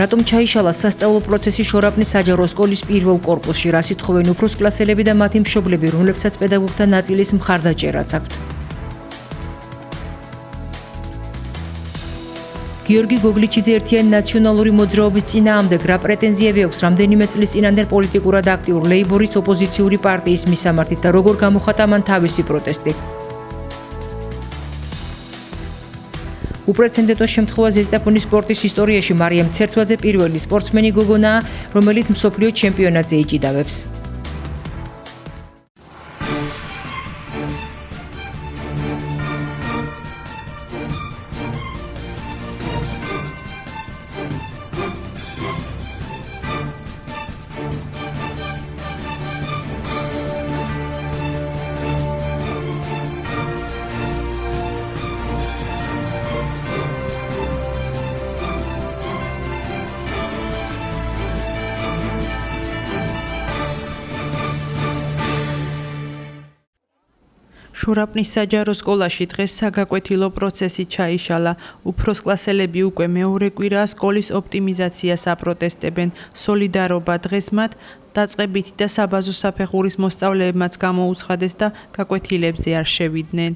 რატომ ჩაიშალა სასწავლო პროცესი შორაპნის საჯარო სკოლის პირველ კორპუსში, რას ითხოვენ უფროს კლასელები და მათი მშობლები, რომლებსაც პედაგოგთა ნაწილის მხარდაჭერაც აქვთ. გიორგი გოგლიჩიძე ერთიანი ნაციონალური მოძრაობის წინააღმდეგ რა პრეტენზიები აქვს რამდენიმე წლის წინანდელ პოლიტიკურად აქტიურ ლეიბორის ოპოზიციური პარტიის მისამართით და როგორ გამოხატა მან თავისი პროტესტი. უპრეცედენტო შემთხვევა ზესტაფონის სპორტის ისტორიაში მარიამ ცერცვაძე პირველი სპორტსმენი გოგონაა, რომელიც მსოფლიო ჩემპიონატზე იჭიდავებს. შორაპნის საჯარო სკოლაში დღეს საგაკვეთილო პროცესი ჩაიშალა. უფროს კლასელები უკვე მეორე კვირაა სკოლის ოპტიმიზაციას აპროტესტებენ. სოლიდარობა დღეს მათ დაწყებითი და საბაზო საფეხურის მოსწავლეებმაც გამოუცხადეს და გაკვეთილებზე არ შევიდნენ.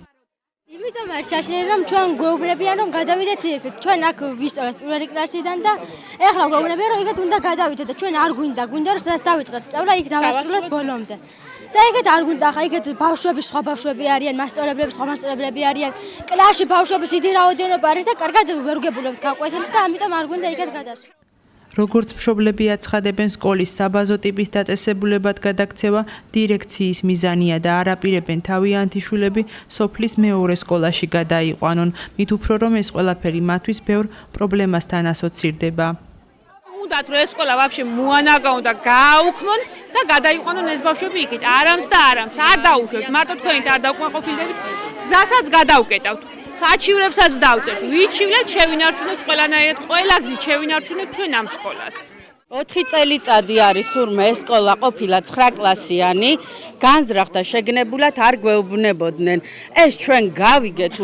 იმიტომ არ შაშინე რომ ჩვენ გვეუბნებიან რომ გადავიდეთ იქ. ჩვენ აქ ვისწავლეთ პირველი კლასიდან და ეხლა გვეუბნებიან რომ იქეთ უნდა გადავიდეთ და ჩვენ არ გვინდა რომ სადაც დავიწყეთ სწავლა იქ დავასრულოთ ბოლომდე. და ეგეთ არ გვინდა ხა ეგეთ ბავშვები სხვა ბავშვები არიან, მასწავლებლები სხვა მასწავლებლები არიან. კლასში ბავშვების დიდი რაოდენობა არის და კარგად ვერ გებულებთ გაკვეთილს და ამიტომ არ გვინდა ეგეთ გადასვლა. როგორც მშობლები აცხადებენ, სკოლის საბაზო ტიპის დაწესებულებად გადაქცევა დირექციის მიზანია და არ აპირებენ თავიანთი შვილები სოფლის მეორე სკოლაში გადაიყვანონ. მით უფრო რომ ეს ყველაფერი მათთვის ბევრ პრობლემასთან ასოცირდება. უნდათ რომ ეს სკოლა ვაფშე მოანაგაონ და გააუქმონ და გადაიყვანონ ეს ბავშვები იქით. არამც და არამც არ დაუშვებთ. მარტო თქვენით არ დაუკმაყოფილდებით. გზასაც გადავკეტავთ. საჩივრებსაც დავწერთ. ვიჩივლეთ, შევინარჩუნებთ ყველანაირად, ყველა გზით შევინარჩუნებთ ჩვენ ამ სკოლას. 4 წელიწადი არის თურმე ეს სკოლა ყოფილა 9 კლასიანი, განზრახდა შეგნებულად არ გვეუბნებოდნენ. ეს ჩვენ გავიგეთ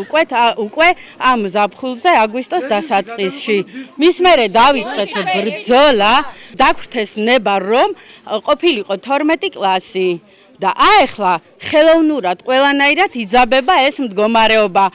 უკვე ამ ზაფხულზე აგვისტოს დასაწყისში. მის მერე დავიწყეთ ბრძოლა, დაგვრთეს ნება რომ ყოფილიყო 12 კლასი. და ახლა ხელოვნურად ყველანაირად იძაბება ეს მდგომარეობა.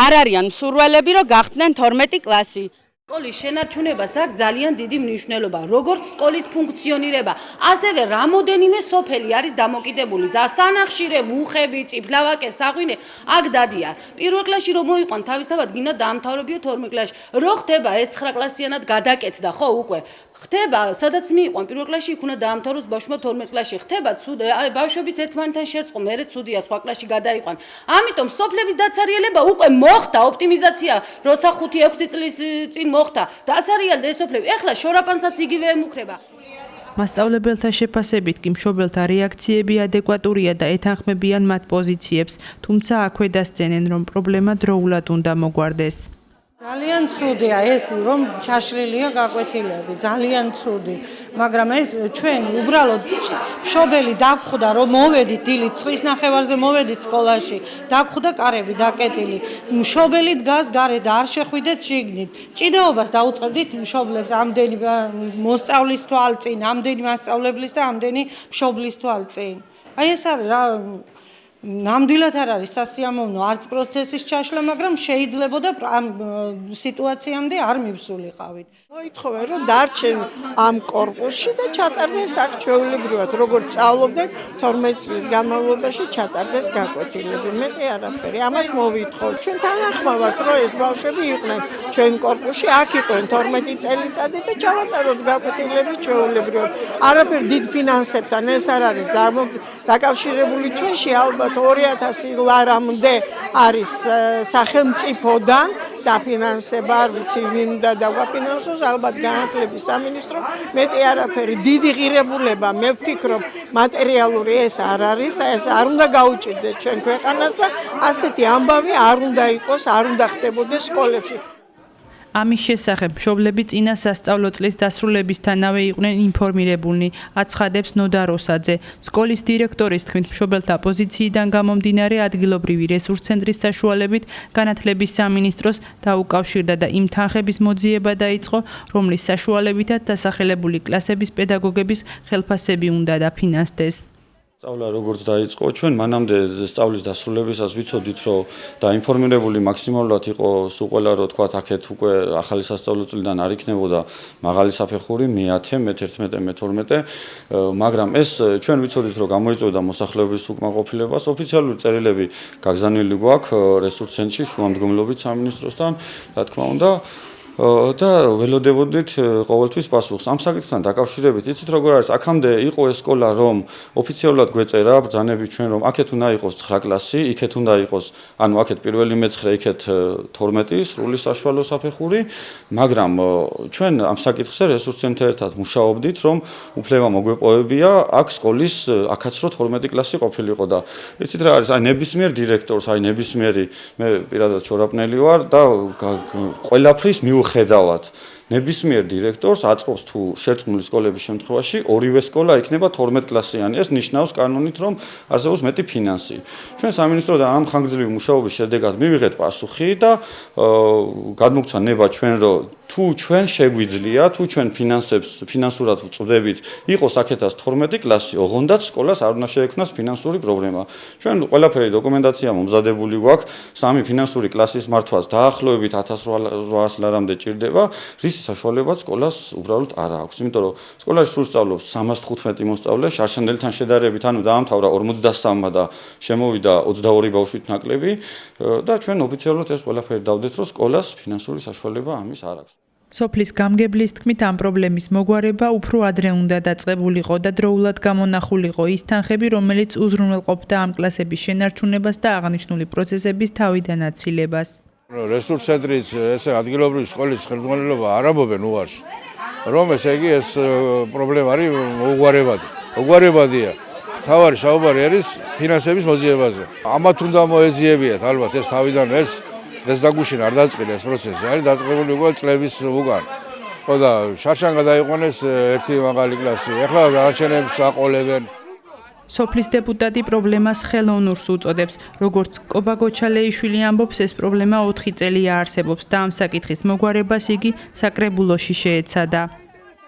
არ არიან მსურველები რომ გახდნენ 12 კლასი. სკოლის შენარჩუნებას აქვს ძალიან დიდი მნიშვნელობა, როგორც სკოლის ფუნქციონირება, ასევე რამოდენიმე სოფელი არის დამოკიდებული. სანახშირე, მუხები, წიფლავაკე, საღვინე აქ დადიან. პირველ კლასში რომ მოიყვან, თავისთავად გინდა დაამთავრებიო 12 კლასში. რო ხდება ეს 9 კლასიანად გადაკეთდა, ხო უკვე. ხდება, სადაც მიიყვან პირველ კლასში, იქ უნდა დაამთავროს ბავშვმა 12 კლასში. ხდება ცუდი, ბავშვების ერთმანეთთან შერწყო, მერე ცუდია სხვა კლასში გადაიყვან. ამიტომ სოფლების დაცარიელება უკვე მოხდა, ოპტიმიზაცია, როცა 5-6 წლის წინ მოხდა. დაცარიელდა ეს სოფლები. ეხლა შორაპანსაც იგივე ემუქრება. მასწავლებელთა შეფასებით კი მშობელთა რეაქციები ადეკვატურია და ეთანხმებიან მათ პოზიციებს, თუმცა აქვე დასცენენ, რომ პრობლემა დროულად უნდა მოგვარდეს. ძალიან ცუდია ეს რომ ჩაშლილია გაკვეთილები, ძალიან ცუდი, მაგრამ ეს ჩვენ უბრალოდ მშობელი დაგხვდა რომ მოვედით დილით 9:30-ზე მოვედით სკოლაში, დაგხვდა კარები დაკეტილი, მშობელი დგას გარეთ და არ შეხვიდეთ შიგნით. ჭიდაობას დაუწყებდით მშობლებს ამდენი მოსწავლის თვალწინ, ამდენი მასწავლებლის და ამდენი მშობლის თვალწინ. აი ეს არის რა ნამდვილად არ არის სასიამოვნო არც პროცესის ჩაშლა, მაგრამ შეიძლებოდა ამ სიტუაციამდე არ მივსულიყავით. მოითხოვენ რომ დარჩენ ამ კორპუსში და ჩატარდეს აქ ჩვეულებრივად, როგორც სწავლობდნენ 12 წლის განმავლობაში ჩატარდეს გაკვეთილები. მეტი არაფერი. ამას მოვითხოვ. ჩვენ თანახმა ვართ, რომ ეს ბავშვები იყვნენ ჩვენ კორპუსში, აქ იყვნენ 12 წელიწადი და ჩავატაროთ გაკვეთილები ჩვეულებრივად. არაფერ დიდ ფინანსებთან ეს არ არის დაკავშირებული თვეში ალბათ 2000 ლარამდე არის სახელმწიფოდან დაფინანსება, არ ვიცი ვინ უნდა დაგვაფინანსოს, ალბათ განათლების სამინისტრო, მეტი არაფერი, დიდი ღირებულება, მე ვფიქრობ, მატერიალური ეს არ არის, ეს არ უნდა გაუჭირდეს ჩვენ ქვეყანას და ასეთი ამბავი არ უნდა იყოს, არ უნდა ხდებოდეს სკოლებში. ამის შესახებ მშობლები წინა სასწავლო წლის დასრულებისთანავე იყვნენ ინფორმირებულნი, აცხადებს ნოდა როსაძე. სკოლის დირექტორის თქმით, მშობელთა პოზიციიდან გამომდინარე ადგილობრივი რესურსცენტრის საშუალებით განათლების სამინისტროს დაუკავშირდა და იმ თანხების მოძიება დაიწყო, რომლის საშუალებითაც დასახელებული კლასების პედაგოგების ხელფასები უნდა დაფინანსდეს. სწავლა როგორც დაიწყო, ჩვენ მანამდე სწავლის დასრულებისას ვიცოდით, რომ დაინფორმირებული მაქსიმალურად იყოს უყველა, რომ თქვათ, აქეთ უკვე ახალი სასწავლო წლიდან არ იქნებოდა მაღალი საფეხური, მე-10, მე-11, მე-12, მაგრამ ეს ჩვენ ვიცოდით, რომ გამოიწვევდა მოსახლეობის უკმაყოფილებას. ოფიციალური წერილები გაგზავნილი გვაქვს რესურს ცენტრში, შუამდგომლობით სამინისტროსთან, რა თქმა უნდა. და ველოდებოდით ყოველთვის პასუხს. ამ საკითხთან დაკავშირებით, იცით როგორ არის, აქამდე იყო ეს სკოლა, რომ ოფიციალურად გვეწერა ბრძანები ჩვენ, რომ აქეთ უნდა იყოს 9 კლასი, იქეთ უნდა იყოს, ანუ აქეთ პირველი მე-9, იქეთ 12 სრული საშუალო საფეხური, მაგრამ ჩვენ ამ საკითხზე რესურს ცენტრთან მუშაობდით, რომ უფლება მოგვეპოვებია აქ სკოლის აქაც რო 12 კლასი ყოფილიყო და იცით რა არის, აი ნებისმიერ დირექტორს, აი ნებისმიერი, მე პირადად შორაპნელი ვარ და ყველაფრის ხედავთ ნებისმიერ დირექტორს აწყობს თუ შერწყმული სკოლების შემთხვევაში ორივე სკოლა იქნება 12 კლასიანი. ეს ნიშნავს კანონით, რომ არსებობს მეტი ფინანსი. ჩვენ სამინისტროდან ამ ხანგრძლივი მუშაობის შედეგად მივიღეთ პასუხი და გადმოგცა ნება ჩვენ, რომ თუ ჩვენ შეგვიძლია, თუ ჩვენ ფინანსურად ვწვდებით, იყოს აქეთას 12 კლასი, ოღონდაც სკოლას არ უნდა შეექმნას ფინანსური პრობლემა. ჩვენ ყველაფერი დოკუმენტაცია მომზადებული გვაქვს, 3 ფინანსური კლასის მართვას დაახლოებით 1800 ლარამდე ჭირდება, რის საშუალებაც სკოლას უბრალოდ არ აქვს. იმიტომ რომ სკოლაში სულ სწავლობს 315 მოსწავლე, შარშანდელთან შედარებით, ანუ დაამთავრა 53-მა და შემოვიდა 22 ბავშვით ნაკლები და ჩვენ ოფიციალურად ეს ყველაფერი დავდეთ, რომ სკოლას ფინანსური საშუალება ამის არ აქვს. სოფლის გამგებლის თქმით, ამ პრობლემის მოგვარება უფრო ადრე უნდა დაწყებულიყო და დროულად გამონახულიყო ის თანხები, რომელიც უზრუნველყოფდა ამ კლასების შენარჩუნებას და აღნიშნული პროცესების თავიდან აცილებას. რესურს ცენტრის ესე ადგილობრივი სკოლის ხელმძღვანელობა არ ამბობენ უარს, რომ ესე იგი ეს პრობლემა არის მოგვარებადია. თავარი საუბარი არის ფინანსების მოძიებაზე. ამათ უნდა მოეძიებიათ ალბათ ეს თავიდან ეს დღეს დაგუშინ არ დაწყილი ეს პროცესი, არის დაწყებული უკვე წლების უკან. ხო და შარშან გადაიყვანეს ერთი მაღალი კლასი. ეხლა დანარჩენებს აყოლებენ. სოფლის დეპუტატი პრობლემას ხელოვნურს უწოდებს. როგორც კობა გოჩალეიშვილი ამბობს, ეს პრობლემა 4 წელია არსებობს და ამ საკითხის მოგვარებას იგი საკრებულოში შეეცადა.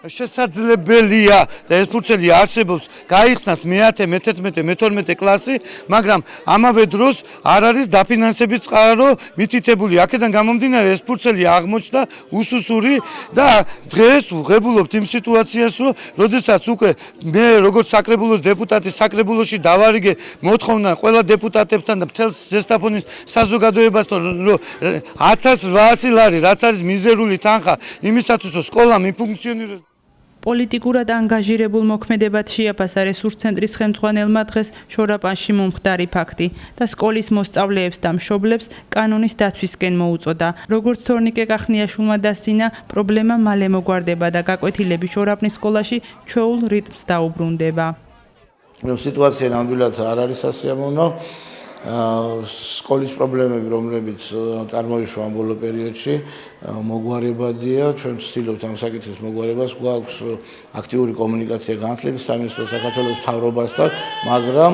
შესაძლებელია და ეს ფურცელი არსებობს გაიხსნას მე-10, მე-11, მე-12 კლასი, მაგრამ ამავე დროს არ არის დაფინანსების წყარო მითითებული. აქედან გამომდინარე ეს ფურცელი აღმოჩნდა უსუსური და დღეს ვღებულობთ იმ სიტუაციას, რომ როდესაც უკვე მე როგორც საკრებულოს დეპუტატი საკრებულოში დავარიგე მოთხოვნა ყველა დეპუტატებთან და მთელ ზესტაფონის საზოგადოებასთან, რომ 1800 ლარი, რაც არის მიზერული თანხა იმისათვის, რომ სკოლა მიფუნქციონირდეს. პოლიტიკურად ანგაჟირებულ მოქმედებად შეაფასა რესურს ცენტრის ხელმძღვანელმა დღეს შორაპანში მომხდარი ფაქტი და სკოლის მოსწავლეებს და მშობლებს კანონის დაცვისკენ მოუწოდა. როგორც თორნიკე კახნიაშვილმა დასძინა, პრობლემა მალე მოგვარდება და გაკვეთილები შორაპნის სკოლაში ჩვეულ რიტმს დაუბრუნდება. სიტუაცია ნამდვილად არ არის სასიამოვნო. სკოლის პრობლემები, რომლებიც წარმოიშვა ამ ბოლო პერიოდში, მოგვარებადია. ჩვენ ვცდილობთ ამ საკითხის მოგვარებას, გვაქვს აქტიური კომუნიკაცია განათლების სამინისტროს საქართველოს მთავრობასთან, მაგრამ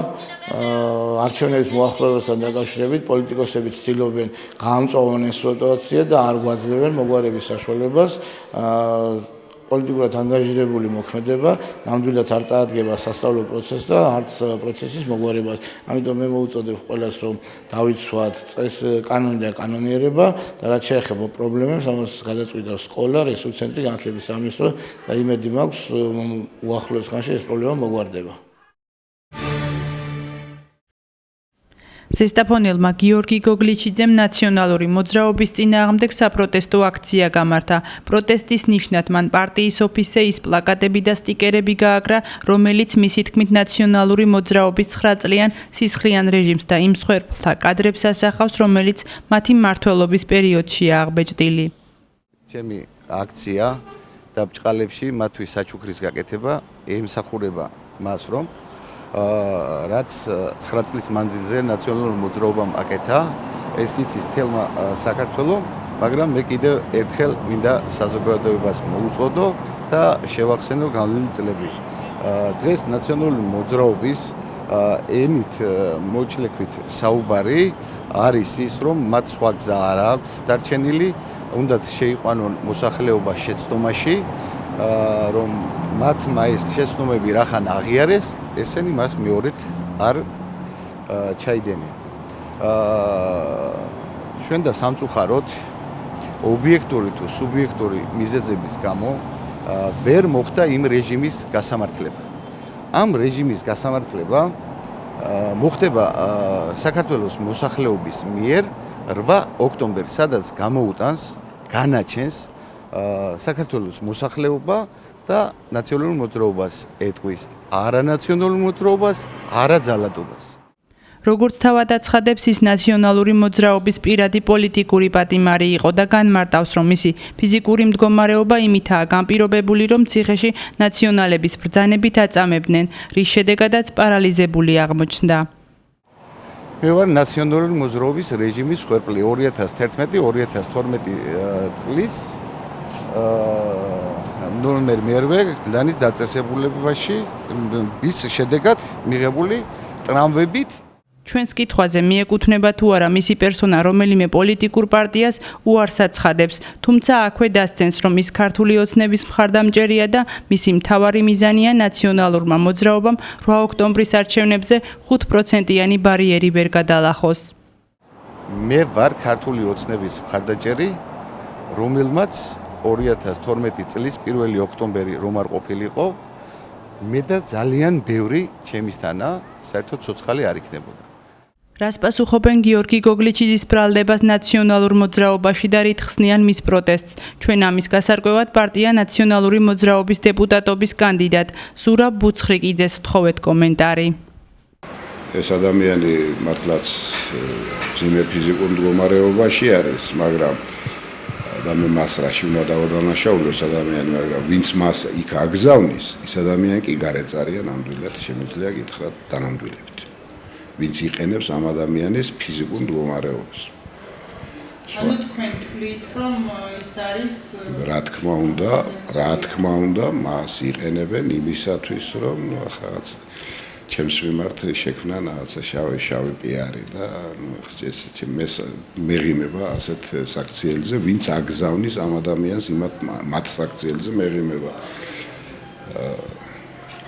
არჩევნების მოახლოვებასთან დაკავშირებით პოლიტიკოსები ცდილობენ გაამწვავონ ეს სიტუაცია და არ გვაძლევენ მოგვარების საშუალებას. პოლიტიკურად ანგაჟირებული მოქმედება ნამდვილად არ წაადგება სასწავლო პროცესს და არც პროცესის მოგვარებას. ამიტომ მე მოუწოდებ ყველას, რომ დავიცვათ ეს კანონი და კანონიერება და რაც შეეხება პრობლემებს, ამას გადაწყვიტავს სკოლა, რესურს ცენტრი, განათლების სამინისტრო და იმედი მაქვს უახლოეს ხანში ეს პრობლემა მოგვარდება. ზესტაფონელმა გიორგი გოგლიჩიძემ ნაციონალური მოძრაობის წინააღმდეგ საპროტესტო აქცია გამართა. პროტესტის ნიშნად მან პარტიის ოფისზე ის პლაკატები და სტიკერები გააკრა, რომელიც მისი თქმით ნაციონალური მოძრაობის 9 წლიან სისხლიან რეჟიმს და იმ მსხვერპლთა კადრებს ასახავს, რომელიც მათი მმართველობის პერიოდშია აღბეჭდილი. ჩემი აქცია დაბჭყალებში მათთვის საჩუქრის გაკეთება ემსახურება მას, რომ რაც 9 წლის მანძილზე ნაციონალურ მოძრაობამ აკეთა, ეს იცის თელმა საქართველოს მაგრამ მე კიდევ ერთხელ მინდა საზოგადოებას მოუწოდო და შევახსენო განვლილი წლები. დღეს ნაციონალური მოძრაობის ენით მოჩლექვით საუბარი არის ის, რომ მათ სხვა გზა არ აქვს დარჩენილი, უნდათ შეიყვანონ მოსახლეობა შეცდომაში, რომ მათმა ეს შეცდომები რახან აღიარეს, ესენი მას მეორედ არ ჩაიდენენ. ჩვენ და სამწუხაროდ ობიექტური თუ სუბიექტური მიზეზების გამო ვერ მოხდა იმ რეჟიმის გასამართლება. ამ რეჟიმის გასამართლება მოხდება საქართველოს მოსახლეობის მიერ 8 ოქტომბერს, სადაც გამოუტანს განაჩენს საქართველოს მოსახლეობა და ნაციონალურ მოძრაობას ეტყვის არანაციონალურ მოძრაობას, არაძალადობას. როგორც თავად აცხადებს, ის ნაციონალური მოძრაობის პირადი პოლიტიკური პატიმარი იყო და განმარტავს, რომ მისი ფიზიკური მდგომარეობა იმითაა განპირობებული, რომ ციხეში ნაციონალების ბრძანებით აწამებდნენ, რის შედეგადაც პარალიზებული აღმოჩნდა. მე ვარ ნაციონალური მოძრაობის რეჟიმის ხვერპლი 2011-2012 წლის ნომერ მერვე გლანის დაწესებულებაში ის შედეგად მიღებული ტრამვებით ჩვენს კითხვაზე მიეკუთვნება თუ არა მისი პერსონა რომელიმე პოლიტიკურ პარტიას უარს აცხადებს, თუმცა აქვე დასცენს, რომ ის ქართული ოცნების მხარდამჭერია და მისი მთავარი მიზანია ნაციონალურმა მოძრაობამ 8 ოქტომბრის არჩევნებზე 5%-იანი ბარიერი ვერ გადალახოს. მე ვარ ქართული ოცნების მხარდაჭერი, რომელმაც 2012 წლის 1 ოქტომბერი რომ არ ყოფილიყო, მე და ძალიან ბევრი ჩემისთანა საერთოდ ცოცხალი არ იქნებოდა. რას პასუხობენ გიორგი გოგლიჩიძის ბრალდებას ნაციონალურ მოძრაობაში და რით ხსნიან მის პროტესტს? ჩვენ ამის გასარკვევად პარტია ნაციონალური მოძრაობის დეპუტატობის კანდიდატ ზურაბ ბუცხრიკიძეს ვთხოვეთ კომენტარი. ეს ადამიანი მართლაც ძიმე ფიზიკურ მდგომარეობაში არის, მაგრამ და მე მას რაში უნდა დავადანაშაულო ეს ადამიანი, მაგრამ ვინც მას იქ აგზავნის, ის ადამიანი კი გარეწარია ნამდვილად, შემიძლია გითხრათ დანამდვილებით. ვინც იყენებს ამ ადამიანის ფიზიკურ მდგომარეობას. ანუ თქვენ თვლით, რომ ის არის რა თქმა უნდა, მას იყენებენ იმისათვის, რომ რაღაც ჩემს მიმართ შექმნა რაღაცა შავი პიარი და ესე მეღიმება ასეთ საქციელზე, ვინც აგზავნის ამ ადამიანს მათ საქციელზე მეღიმება.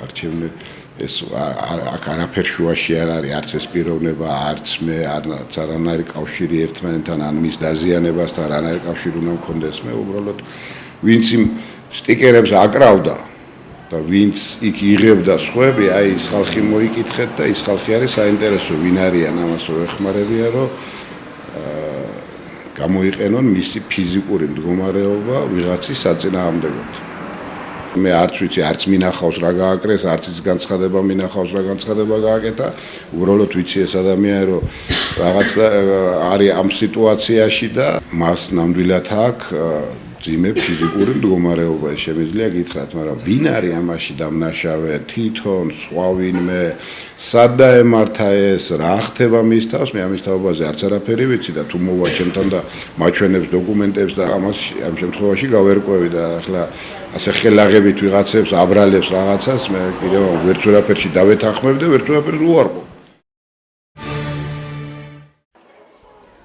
არჩევნე ეს აქ არაფერ შუაში არ არის, არც ეს პიროვნება, არც მე, არც არანაირი კავშირი ერთმანეთთან, ან მის დაზიანებასთან არანაირი კავშირი უნდა მქონდეს. მე უბრალოდ ვინც იმ სტიკერებს აკრავდა და ვინც იქ იღებდა სხვები, აი ის ხალხი მოიკითხეთ და ის ხალხი არის საინტერესო, ვინ არიან, ამას ვეხმარებია, რომ გამოიყენონ მისი ფიზიკური მდგომარეობა ვიღაცის საწინააღმდეგოდ. მე არც ვიცი, არც მინახავს რა გააკრეს, არც ის განცხადება მინახავს რა განცხადება გააკეთა. უბრალოდ ვიცი ეს ადამიანი, რომ რაღაც არის ამ სიტუაციაში და მას ნამდვილად აქვს ძიმე ფიზიკური მდგომარეობა, შემიძლია გითხრათ, მაგრამ ვინ არის ამაში დამნაშავე, თვითონ სხვა ვინმე, სად დაემართა ეს, რა ხდება მის თავს, მე ამის თაობაზე არც არაფერი ვიცი და თუ მოვა ჩემთან და მაჩვენებს დოკუმენტებს და ამას ამ შემთხვევაში გავერკვევი და ახლა ასე ხელაღებით ვიღაცებს აბრალებს რაღაცას, მე კიდევ ვერც ვერაფერში დავეთანხმებ და ვერც ვერაფერს უარყო.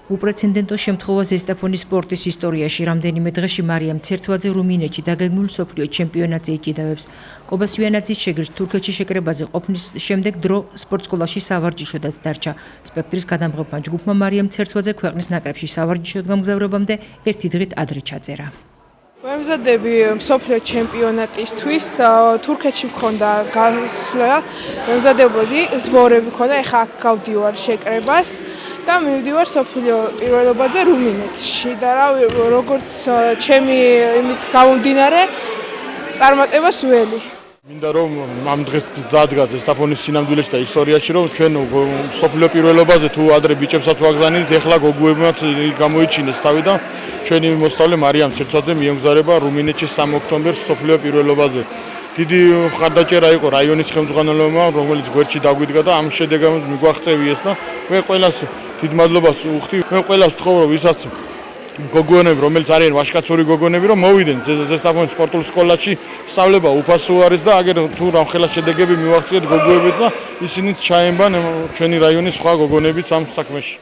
უპრეცედენტო შემთხვევა ზესტაფონის სპორტის ისტორიაში რამდენიმე დღეში მარიამ ცერცვაძე რუმინეთში დაგეგმულ მსოფლიო ჩემპიონატზე იჭიდავებს. კობა სვიანაძის შეგრძ თურქეთში შეკრებაზე ყოფნის შემდეგ დრო სპორტსკოლაში სავარჯიშოდაც დარჩა. სპექტრის გადამღებმა ჯგუფმა მარიამ ცერცვაძე ქვეყნის ნაკრებში სავარჯიშოდ გამგზავრებამდე ერთი დღით ადრე ჩაწერა. ვემზადები მსოფლიო ჩემპიონატისთვის, თურქეთში მქონდა გასვლა, ვემზადებოდი, ზბორები მქონდა, ეხლა აქ გავდივარ შეკრებას. და მივდივარ სოფლიო პირველობაზე რუმინეთში და როგორც ჩემი იმით გამომდინარე წარმატება სველი. მინდა რომ ამ დღეს დადგა ზესტაფონის სინამდვილეში და ისტორიაში რომ ჩვენ სოფლიო პირველობაზე თუ ადრე ბიჭებსაც ვაგზავნით, ეხლა გოგოებმაც გამოიჩინეს თავი და ჩვენი მოსწავლე მარიამ ცერცვაძე მიემგზავრება რუმინეთში 3 ოქტომბერს სოფლიო პირველობაზე. დიდი მხარდაჭერა იყო რაიონის ხელმძღვანელობამ, რომელიც გვერდში დაგვიდგა და ამ შედეგად მიგვაღწევიეს და მე ყველას დიდ მადლობას ვუხდი. მე ყველას ვთხოვ, რომ ვისაც გოგონები, რომელიც არიან ვაჟკაცური გოგონები, რომ მოვიდნენ ზესტაფონის სპორტულ სკოლაში, სწავლება უფასო არის და აგერ თუ რამხელა შედეგები მივაღწიეთ გოგოებით და ისინიც ჩაემბან ჩვენი რაიონის სხვა გოგონებიც ამ საქმეში.